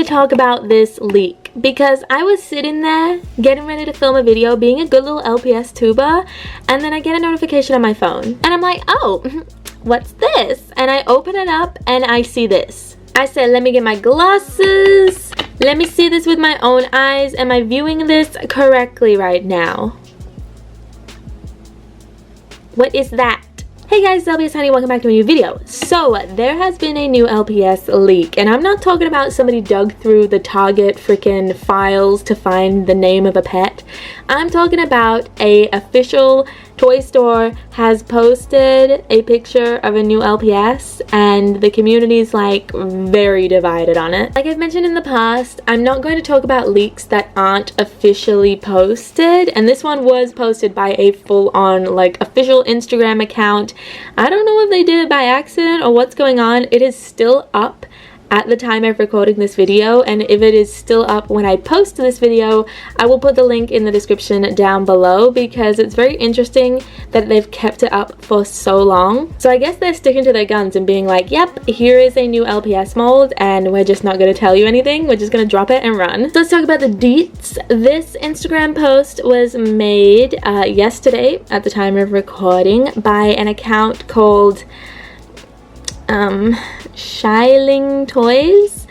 talk about this leak because I was sitting there getting ready to film a video, being a good little LPS tuber, and then I get a notification on my phone and I'm like, oh, what's this? And I open it up and I see this. I said, let me get my glasses. Let me see this with my own eyes. Am I viewing this correctly right now? What is that? Hey guys, it's LPsHoney, welcome back to a new video. So, there has been a new LPS leak, and I'm not talking about somebody dug through the Target freaking files to find the name of a pet. I'm talking about a official toy store has posted a picture of a new LPS, and the community's like very divided on it. Like I've mentioned in the past, I'm not going to talk about leaks that aren't officially posted, and this one was posted by a full-on like official Instagram account. I don't know if they did it by accident or what's going on. It is still up at the time of recording this video, and if it is still up when I post this video, I will put the link in the description down below because it's very interesting that they've kept it up for so long. So I guess they're sticking to their guns and being like, yep, here is a new LPS mold and we're just not going to tell you anything, we're just going to drop it and run. So let's talk about the deets. This Instagram post was made yesterday at the time of recording by an account called Shiling Toys.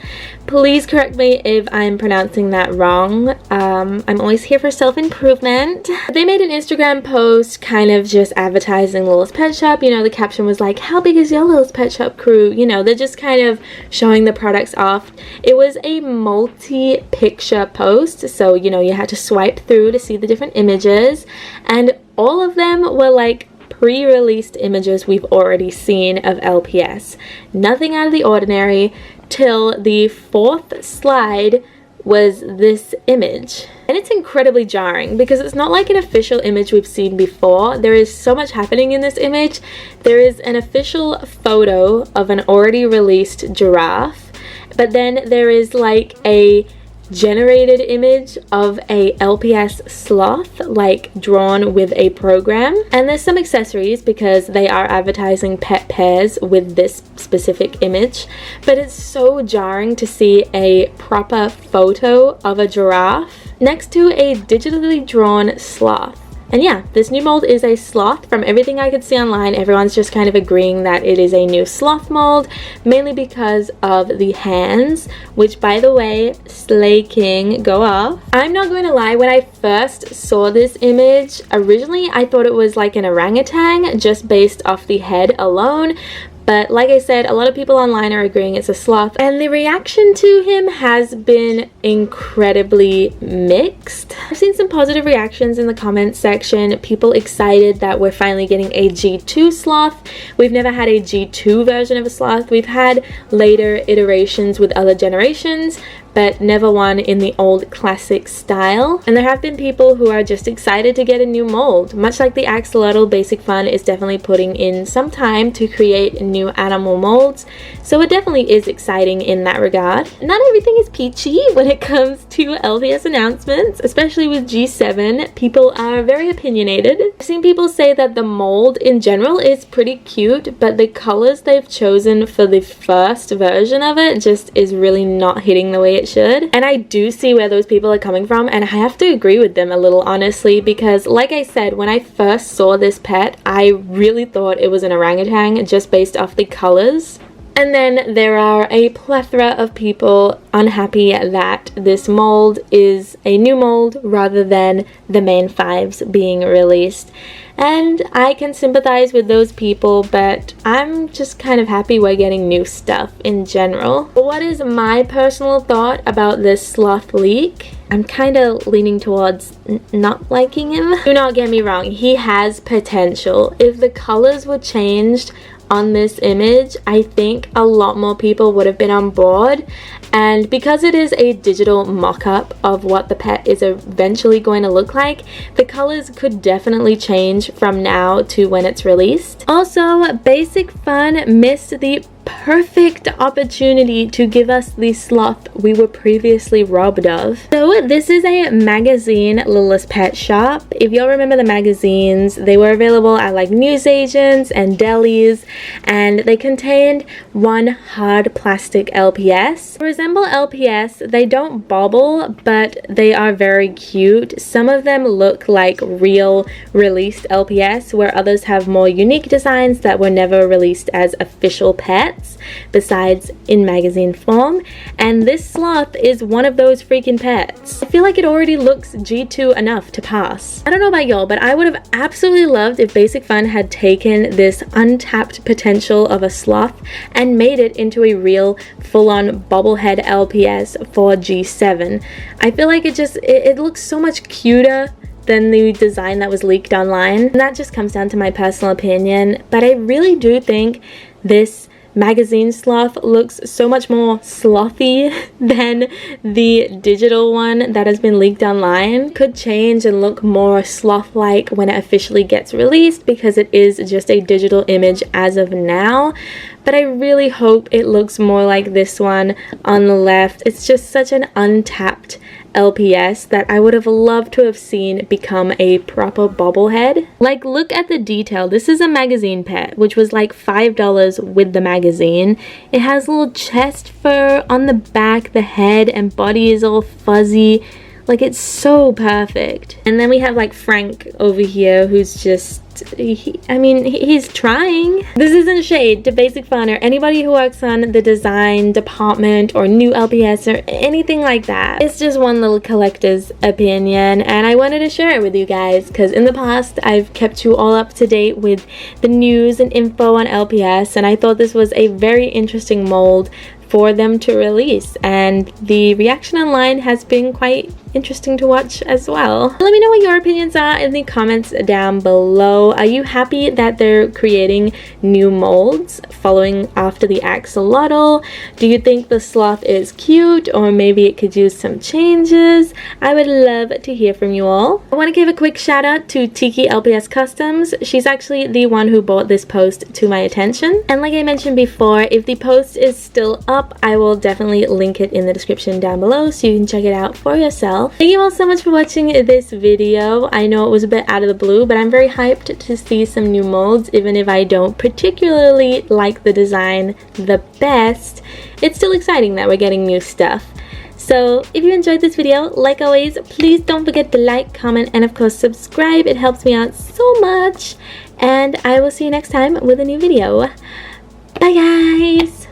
Please correct me if I'm pronouncing that wrong. I'm always here for self-improvement. They made an Instagram post kind of just advertising Littlest Pet Shop. You know, the caption was like, how big is your Littlest Pet Shop crew? You know, they're just kind of showing the products off. It was a multi-picture post, so you know, you had to swipe through to see the different images, and all of them were like pre-released images we've already seen of LPS. Nothing out of the ordinary till the fourth slide was this image. And it's incredibly jarring because it's not like an official image we've seen before. There is so much happening in this image. There is an official photo of an already released giraffe, but then there is like a generated image of a LPS sloth, like drawn with a program, and there's some accessories because they are advertising pet pairs with this specific image, but it's so jarring to see a proper photo of a giraffe next to a digitally drawn sloth. And yeah, this new mold is a sloth. From everything I could see online, everyone's just kind of agreeing that it is a new sloth mold, mainly because of the hands, which by the way, Slay King, go off. I'm not going to lie, when I first saw this image, originally I thought it was like an orangutan just based off the head alone. But like I said, a lot of people online are agreeing it's a sloth, and the reaction to him has been incredibly mixed. I've seen some positive reactions in the comments section, people excited that we're finally getting a G2 sloth. We've never had a G2 version of a sloth. We've had later iterations with other generations, but never one in the old classic style. And there have been people who are just excited to get a new mold. Much like the Axolotl, Basic Fun is definitely putting in some time to create new animal molds, so it definitely is exciting in that regard. Not everything is peachy when it comes to LPS announcements, especially with G7. People are very opinionated. I've seen people say that the mold in general is pretty cute, but the colors they've chosen for the first version of it just is really not hitting the way it should. And I do see where those people are coming from, and I have to agree with them a little, honestly, because like I said, when I first saw this pet, I really thought it was an orangutan just based off the colors. And then there are a plethora of people unhappy that this mold is a new mold rather than the main fives being released. And I can sympathize with those people, but I'm just kind of happy we're getting new stuff in general. What is my personal thought about this sloth leak? I'm kind of leaning towards not liking him. Do not get me wrong, he has potential. If the colors were changed on this image, I think a lot more people would have been on board, and because it is a digital mock-up of what the pet is eventually going to look like, the colors could definitely change from now to when it's released. Also, Basic Fun missed the perfect opportunity to give us the sloth we were previously robbed of. So this is a magazine, Littlest Pet Shop. If y'all remember the magazines, they were available at like newsagents and delis, and they contained one hard plastic LPS. They resemble LPS. They don't bobble, but they are very cute. Some of them look like real released LPS, where others have more unique designs that were never released as official pets besides in magazine form, and this sloth is one of those freaking pets. I feel like it already looks G2 enough to pass. I don't know about y'all, but I would have absolutely loved if Basic Fun had taken this untapped potential of a sloth and made it into a real full-on bobblehead LPS for G7. I feel like it looks so much cuter than the design that was leaked online. And that just comes down to my personal opinion, but I really do think this magazine sloth looks so much more slothy than the digital one that has been leaked online. Could change and look more sloth-like when it officially gets released, because it is just a digital image as of now. But I really hope it looks more like this one on the left. It's just such an untapped LPS that I would have loved to have seen become a proper bobblehead. Like, look at the detail. This is a magazine pet, which was like $5 with the magazine. It has little chest fur on the back, the head and body is all fuzzy. Like, it's so perfect. And then we have like Frank over here, who's just, he's trying. This isn't shade to Basic Fun or anybody who works on the design department or new LPS or anything like that. It's just one little collector's opinion, and I wanted to share it with you guys because in the past I've kept you all up to date with the news and info on LPS, and I thought this was a very interesting mold for them to release, and the reaction online has been quite interesting to watch as well. Let me know what your opinions are in the comments down below. Are you happy that they're creating new molds following after the axolotl? Do you think the sloth is cute, or maybe it could use some changes? I would love to hear from you all. I want to give a quick shout out to Tiki LPS Customs. She's actually the one who brought this post to my attention, and like I mentioned before, if the post is still up, I will definitely link it in the description down below so you can check it out for yourself. Thank you all so much for watching this video. I know it was a bit out of the blue, but I'm very hyped to see some new molds. Even if I don't particularly like the design the best, it's still exciting that we're getting new stuff. So if you enjoyed this video, like always, please don't forget to like, comment, and of course subscribe. It helps me out so much, and I will see you next time with a new video. Bye guys!